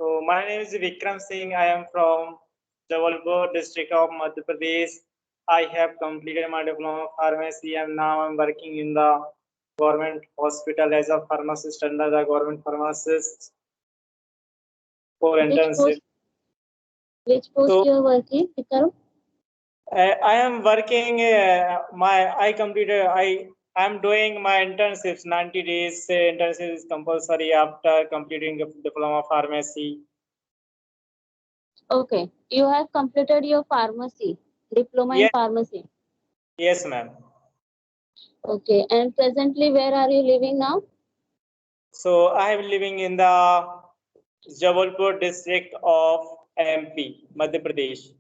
So my name is Vikram Singh. I am from Jabalpur district of Madhya Pradesh. I have completed my diploma of pharmacy and now I'm working in the government hospital as a pharmacist under the government pharmacist for Which internship. post? Which post So you are working, Vikram? I am working. I am doing my internships. 90 days internship is compulsory after completing the diploma of pharmacy. Okay, you have completed your pharmacy, diploma in Yes, pharmacy. yes, ma'am. Okay, and presently where are you living now? So I am living in the Jabalpur district of MP, Madhya Pradesh.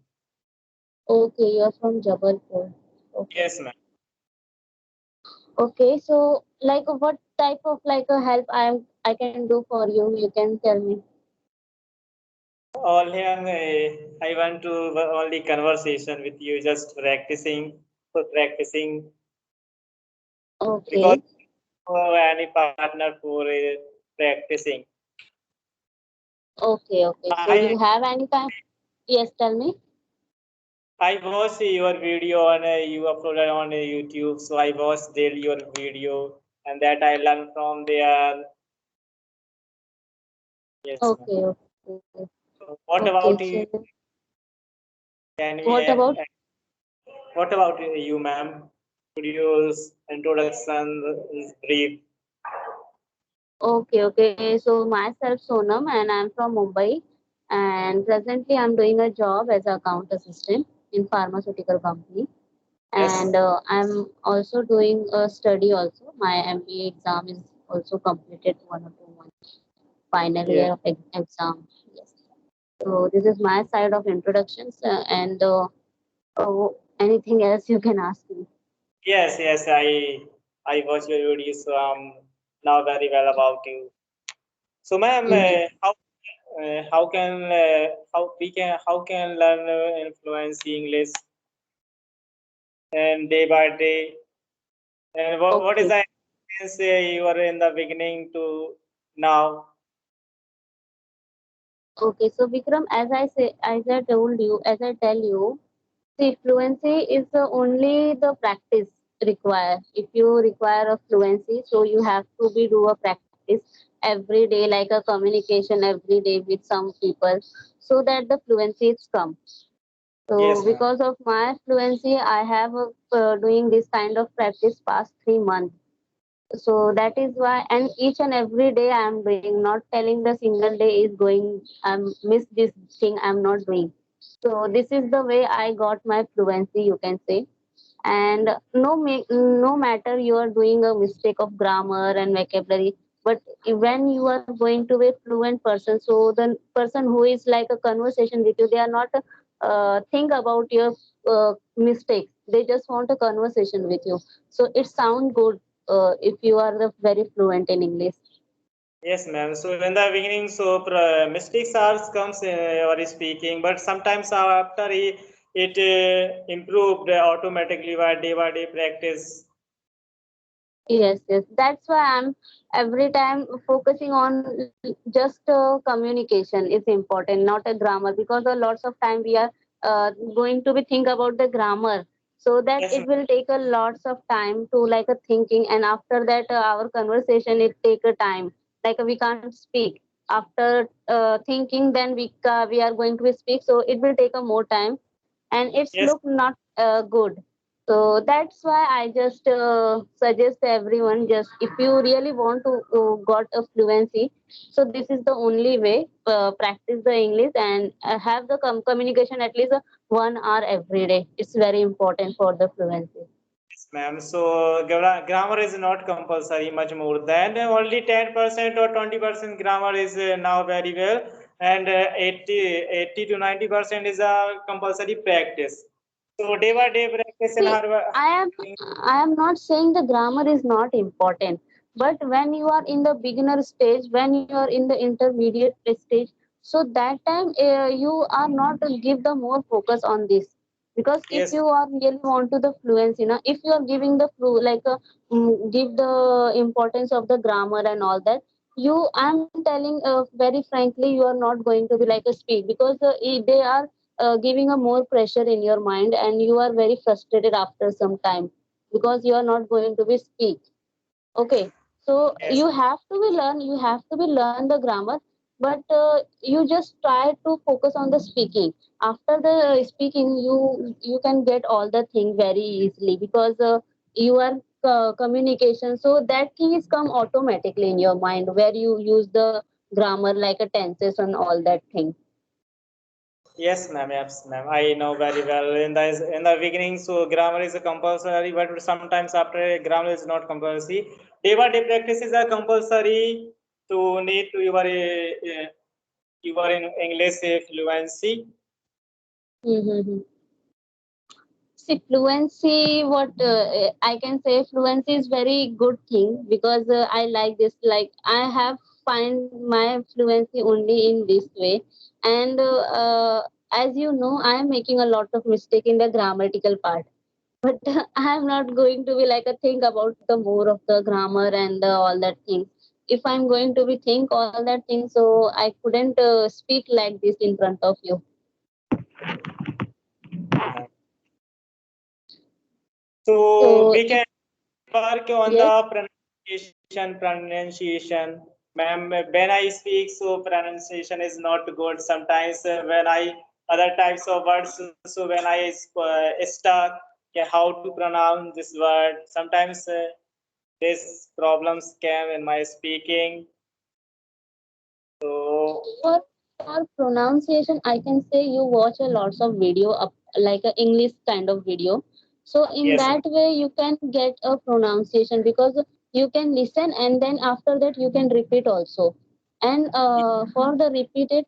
Okay, you are from Jabalpur. Okay. Yes, ma'am. Okay, so like what type of like a help I can do for you? You can tell me. Only I want to only conversation with you, just practicing for practicing because Okay. any partner for practicing. Okay, okay. So I you have any time? Yes, tell me. I watched your video and you uploaded on YouTube, so I watched there your video and that I learned from there. Yes, ma'am. Okay, okay. So what Okay, about so you? Can we? what about? What about you, ma'am? Could you introduction is brief? Okay, okay. So myself Sonam and I'm from Mumbai and presently I'm doing a job as a account assistant in pharmaceutical company Yes. and I'm also doing a study also. My MBA exam is also completed 1 or 2 months. Final Yeah. year of exam. Yes. So this is my side of introductions and anything else you can ask me. Yes, yes. I watch your video, so I'm now very well about you. So, ma'am, Mhm. how can learn influence English and day by day? And what is Okay. the experience you are in the beginning to now? Okay. So Vikram, as I told you, as I tell you, see, fluency is the only the practice required. If you require a fluency, so you have to be do a practice every day, like a communication every day with some people, so that the fluency is come. So Yes, ma'am. because of my fluency, I have doing this kind of practice past 3 months. So that is why, and each and every day I am doing, not telling the single day is going, I'm miss this thing I'm not doing. So this is the way I got my fluency, you can say. And no matter you are doing a mistake of grammar and vocabulary, but when you are going to be a fluent person, so the person who is like a conversation with you, they are not think about your mistakes, they just want a conversation with you. So it sound good if you are the very fluent in English. Yes, ma'am. So in the beginning, so mistakes are comes or speaking, but sometimes after it improved automatically by day practice. Yes, yes. That's why I'm every time focusing on just communication is important, not a grammar, because a lots of time we are going to be think about the grammar, so that Yes, it ma'am. will take a lots of time to like a thinking, and after that our conversation it take a time. Like we can't speak after thinking, then we are going to be speak, so it will take a more time, and it's Yes, look not good. So that's why I just suggest everyone, just if you really want to got a fluency, so this is the only way. Practice the English and have the communication at least 1 hour every day. It's very important for the fluency. yes, ma'am. So grammar is not compulsory much more than only 10% or 20% grammar is now very well, and 80 to 90% is a compulsory practice. So day by day practice in See, her. I am not saying the grammar is not important, but when you are in the beginner stage, when you are in the intermediate stage, so that time you are not to give the more focus on this. Because if Yes, you are really want to the fluency, if you are giving the give the importance of the grammar and all that, I'm telling very frankly, you are not going to be like a speed, because they are giving a more pressure in your mind, and you are very frustrated after some time, because you are not going to be speak. Okay, so Yes. you have to be learn the grammar, but you just try to focus on the speaking. After the speaking, you can get all the thing very easily, because you are communication, so that thing is come automatically in your mind, where you use the grammar like a tenses and all that thing. Yes, ma'am. Yes, ma'am. I know very well. In the beginning, so grammar is a compulsory, but sometimes after grammar is not compulsory. Day by day practices are compulsory to need to your in English fluency. Mm-hmm. See, fluency, what I can say, fluency is very good thing, because I like this. Like, I have find my fluency only in this way, and as you know, I am making a lot of mistake in the grammatical part. But I am not going to be like a think about the more of the grammar and all that things. If I'm going to be think all that things, so I couldn't speak like this in front of you. So So we if can work on yes. the pronunciation. Ma'am, when I speak, so pronunciation is not good. Sometimes when I other types of words, so when I stuck, okay, how to pronounce this word. Sometimes these problems came in my speaking. So For pronunciation, I can say you watch a lots of video up like a English kind of video. So in yes, that way you can get a pronunciation, because you can listen and then after that you can repeat also. And for the repeated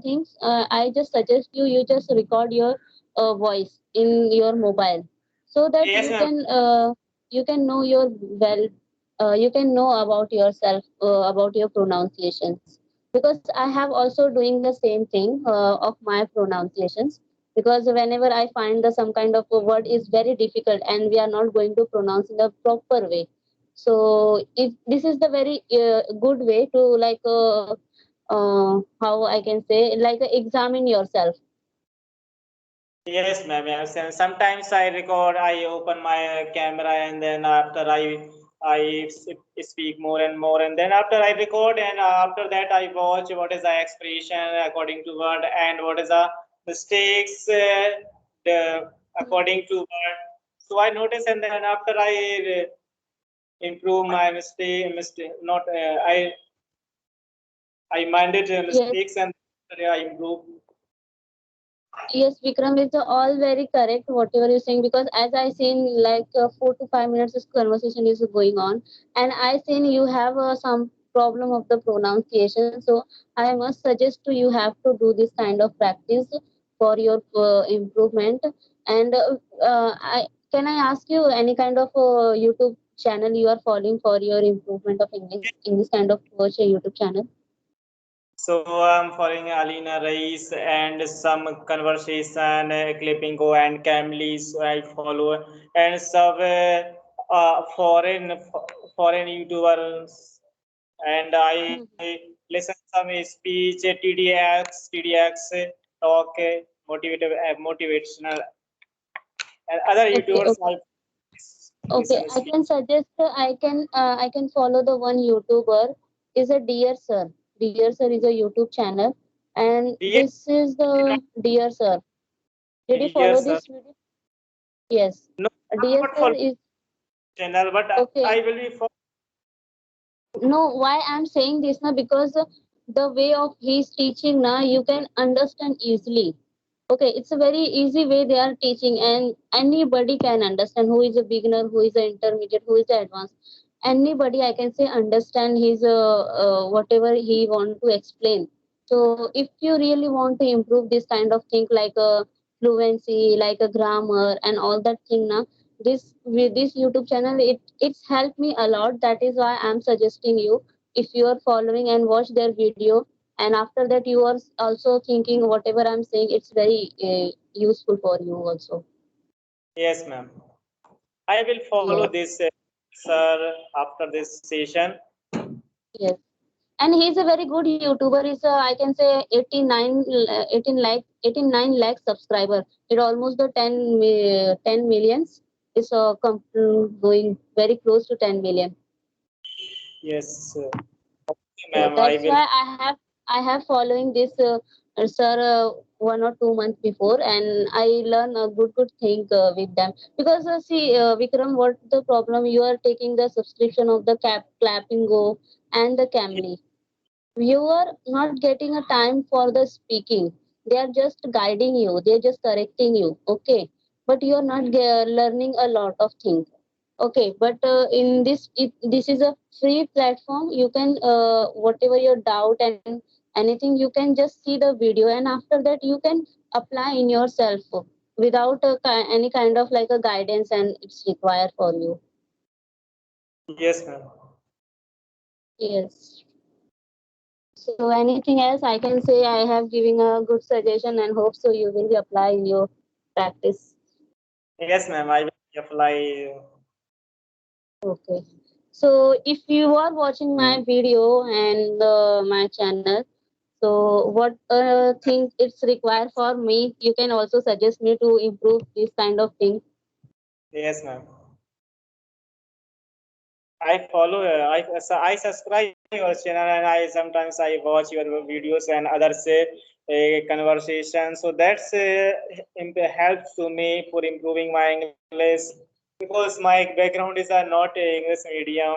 things, I just suggest you just record your voice in your mobile, so that yes, ma'am. you can know your well, you can know about yourself, about your pronunciations, because I have also doing the same thing of my pronunciations, because whenever I find the some kind of a word is very difficult and we are not going to pronounce in a proper way, so if this is the very good way to like how I can say, like examine yourself. Yes, ma'am. Yes, and sometimes I record, I open my camera, and then after I speak more and more, and then after I record, and after that I watch what is the expression according to word, and what is the mistakes the according to word. So I notice, and then after I improve my mistake, not I minded Yes. mistakes, and I improve. Yes, Vikram, it's all very correct whatever you're saying, because as I seen like 4 to 5 minutes this conversation is going on, and I seen you have some problem of the pronunciation. So I must suggest to you have to do this kind of practice for your improvement. And can I ask you any kind of YouTube channel you are following for your improvement of English kind of YouTube channel? So I'm following Alina Rais and some conversation, Clippingo and Camly. So I follow and some foreign YouTubers, and I listen some speech, TDX talk, motivational, and other Okay, YouTubers. okay. I Okay, listen I speech. can suggest I can follow the one YouTuber is a Dear Sir. Dear Sir is a YouTube channel, and Dear, this is the Dear Sir. Did you dear follow sir, this video? Yes. no, I'm Dear not Sir for is channel, but I okay. will be for. No, why I'm saying this now, because the way of his teaching now you can understand easily. Okay, it's a very easy way they are teaching, and anybody can understand, who is a beginner, who is an intermediate, who is an advanced. Anybody, I can say, understand his whatever he want to explain. So if you really want to improve this kind of thing, like a fluency, like a grammar and all that thing now, this with this YouTube channel, it's helped me a lot. That is why I'm suggesting you, if you are following and watch their video, and after that you are also thinking whatever I'm saying, it's very useful for you also. Yes, ma'am. I will follow Yeah. this, sir, after this session. Yes. and he's a very good YouTuber. Is I can say 89 lakh subscriber. It almost the 10 millions. Is going very close to 10 million. Yes, So ma'am. I that's will. why I have following this sir 1 or 2 months before, and I learn a good thing with them because see Vikram, what the problem? You are taking the subscription of the Clapping Go and the Camly. You are not getting a time for the speaking. They are just guiding you. They are just correcting you. Okay, but you are not learning a lot of things. Okay, but in this is a free platform. You can whatever your doubt and anything, you can just see the video, and after that you can apply in yourself without any kind of like a guidance, and it's required for you. Yes, ma'am. Yes. So anything else I can say? I have given a good suggestion and hope so you will apply in your practice. Yes, ma'am. I will apply. Okay. So if you are watching my video and my channel, so what thing it's required for me, you can also suggest me to improve this kind of thing. Yes, ma'am. I follow. I subscribe your channel, and I sometimes I watch your videos and others conversation. So that's helps to me for improving my English because my background is not a English medium.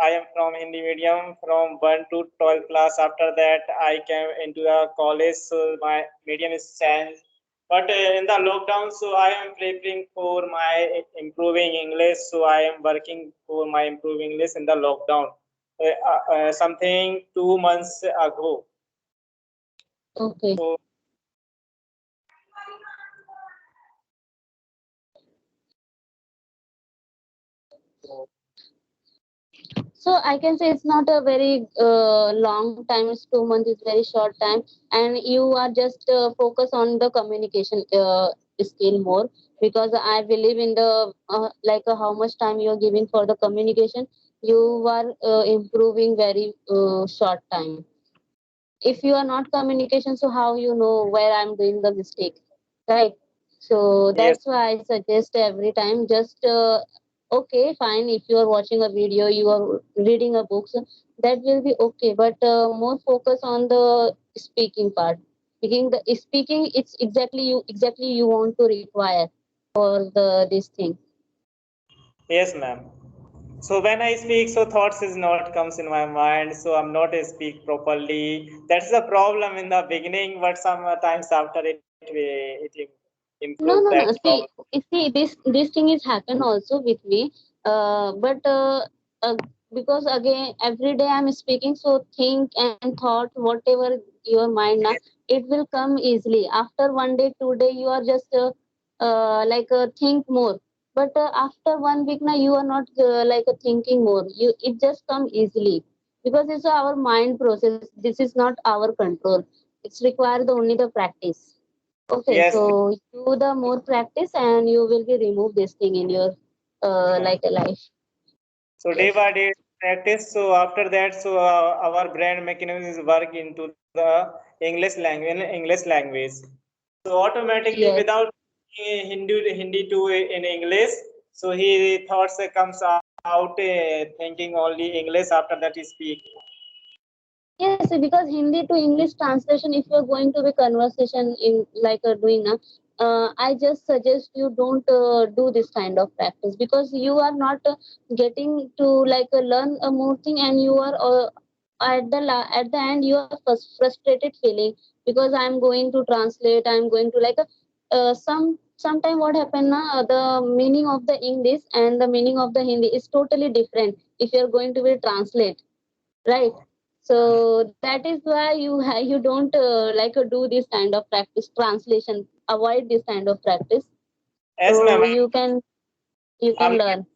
I am from Hindi medium from 1 to 12 class. After that, I came into the college, so my medium is changed. But in the lockdown, so I am preparing for my improving English. So I am working for my improving English in the lockdown. Something 2 months ago. Okay. So So I can say it's not a very long time. It's 2 months. It's very short time, and you are just focus on the communication skill more because I believe in the like how much time you are giving for the communication. You are improving very short time. If you are not communication, so how you know where I'm doing the mistake, right? So yes, that's why I suggest every time just okay, fine, if you are watching a video, you are reading a book, so that will be okay, but more focus on the speaking part. Speaking, it's exactly you want to require for the this thing. yes, ma'am. So when I speak, so thoughts is not comes in my mind. So I'm not speak properly. That's the problem in the beginning, but sometimes after it No, improve no, that no. problem. See, this thing is happen also with me. But uh, because again, every day I'm speaking, so think and thought, whatever your mind now, it will come easily. After 1 day, 2 day, you are just like think more. But after 1 week now, you are not like thinking more. It just come easily because it's our mind process. This is not our control. It's required only the practice. Okay, Yes, ma'am. so do the more practice and you will be remove this thing in your like a life. So day Yes. by day practice. So after that, so our brain mechanism is work into the English language. So automatically, Yes. without Hindi to in English, so he thoughts comes out thinking only English. After that, he speak. Yes, because Hindi to English translation, if you're going to be conversation in like doing now, I just suggest you don't do this kind of practice because you are not getting to like learn a more thing, and you are at the end you are frustrated feeling because I'm going to translate. I'm going to like sometime what happen now, the meaning of the English and the meaning of the Hindi is totally different if you're going to be translate, right? So that is why you don't like do this kind of practice translation, avoid this kind of practice, Yes, ma'am. so you can I'm learn.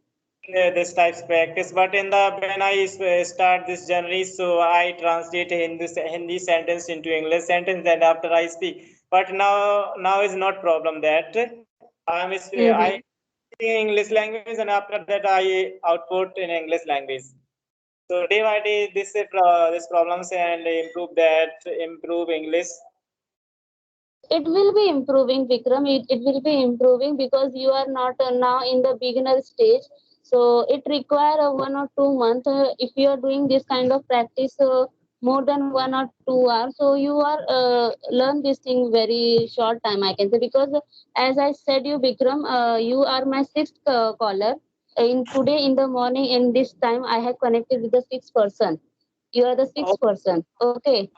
this types practice, but in the when I start this journey, so I translate Hindi sentence into English sentence, and after I speak. But now is not problem that I Mm-hmm. speak English language, and after that I output in English language. So day by day, this problems and improve English. It will be improving, Vikram. It will be improving because you are not now in the beginner stage. So it require a 1 or 2 months. If you are doing this kind of practice more than 1 or 2 hours, so you are learn this thing very short time, I can say. Because as I said you, Vikram, you are my sixth caller. In today in the morning in this time, I have connected with the sixth person. You are the Oh, sixth person. Okay,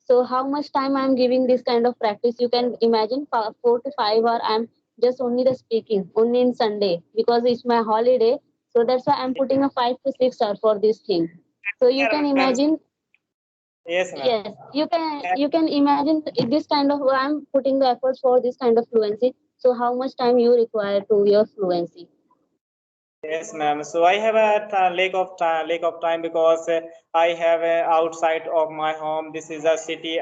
so how much time I'm giving this kind of practice? You can imagine 4 to 5 hours. I'm just only the speaking, only in Sunday because it's my holiday. So that's why I'm putting a 5 to 6 hours for this thing. So you yeah, can ma'am. imagine, Yes, ma'am. yes, you can imagine this kind of I'm putting the efforts for this kind of fluency. So how much time you require to your fluency? Yes, ma'am. So I have a lack of time because I have outside of my home. This is a city.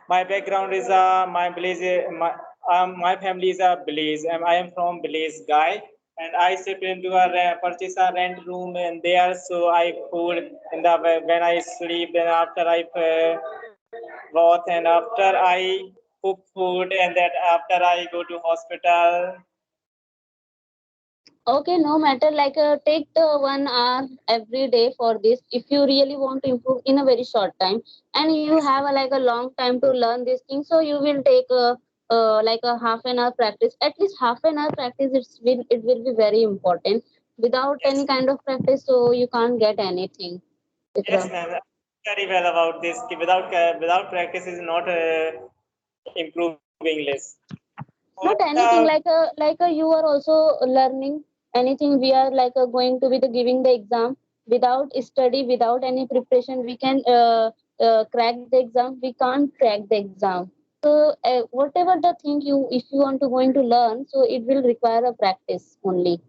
My background is my village. My family is a village, and I am from village guy. And I shift into purchase a rent room and there. So I food in the when I sleep. Then after I bath and after I cook food and that after I go to hospital. Okay, no matter, like take the 1 hour every day for this if you really want to improve in a very short time, and you have like a long time to learn this thing, so you will take like a half an hour practice, at least half an hour practice. It will be very important. Without Yes. any kind of practice, so you can't get anything, Yes, Vikram. ma'am. Very well about this. Without practice is not improving English. So, Not anything, like you are also learning anything. We are like going to be the giving the exam without study, without any preparation. We can crack the exam. We can't crack the exam. So whatever the thing you, if you want to going to learn, so it will require a practice only.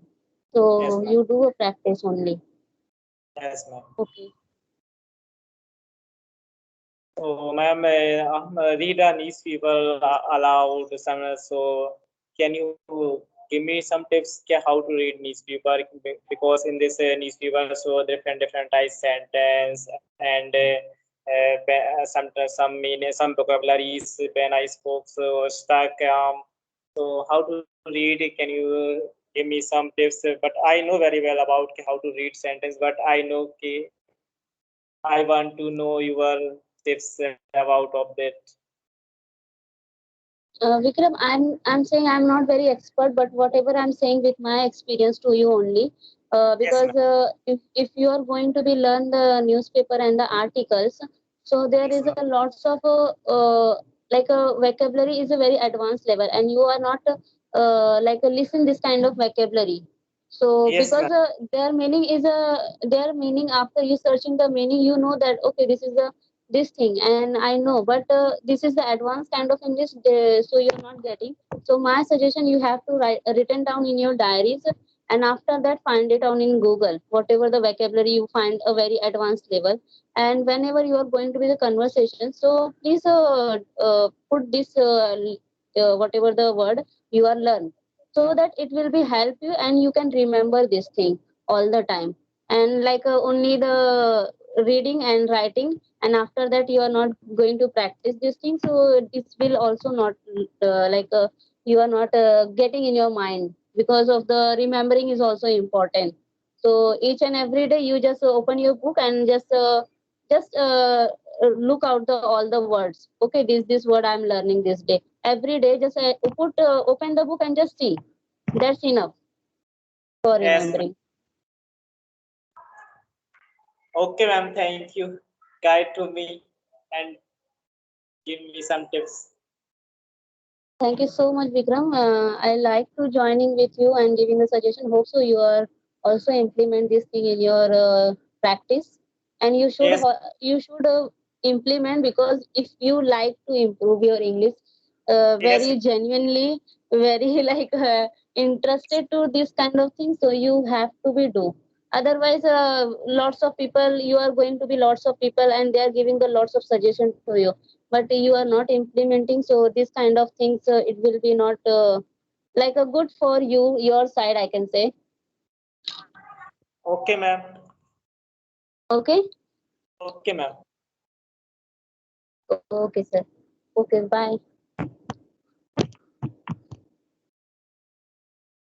So yes, ma'am. you do a practice only. Yes, ma'am. Okay. So, ma'am, read a newspaper aloud. So, can you give me some tips how to read newspaper? Because in this newspaper, so different types sentence and some mean some vocabularies when I spoke so stuck. So, how to read? Can you give me some tips? But I know very well about how to read sentence, but I know I want to know your tips about of that. Vikram, I'm saying I'm not very expert, but whatever I'm saying with my experience to you only. Yes, Because ma'am. if you are going to be learn the newspaper and the articles, so there Yes, is ma'am. a lots of like a vocabulary is a very advanced level, and you are not like listen this kind of vocabulary. So Yes, because ma'am. their meaning, after you searching the meaning, you know that okay, this is the this thing, and I know, but this is the advanced kind of English, so you're not getting. So my suggestion, you have to write written down in your diaries, and after that find it on in Google, whatever the vocabulary you find a very advanced level. And whenever you are going to be the conversation, so please put this whatever the word you are learn, so that it will be help you and you can remember this thing all the time. And like only the reading and writing, and after that you are not going to practice this thing, so this will also not you are not getting in your mind, because of the remembering is also important. So each and every day you just open your book and just look out the all the words. Okay, this word I'm learning this day. Every day just open the book and just see. That's enough for Yes, ma'am. remembering. Okay, ma'am. Thank you. Guide to me and give me some tips. Thank you so much, Vikram. I like to joining with you and giving a suggestion. Hope so you are also implement this thing in your practice, and Yes, you should implement, because if you like to improve your English, yes, very genuinely, very like interested to this kind of thing, so you have to be do. Otherwise, lots of people, you are going to be lots of people, and they are giving the lots of suggestion to you, but you are not implementing. So this kind of things, it will be not like a good for you, your side, I can say. okay, ma'am. Okay. Okay, ma'am. Okay, sir. Okay, bye.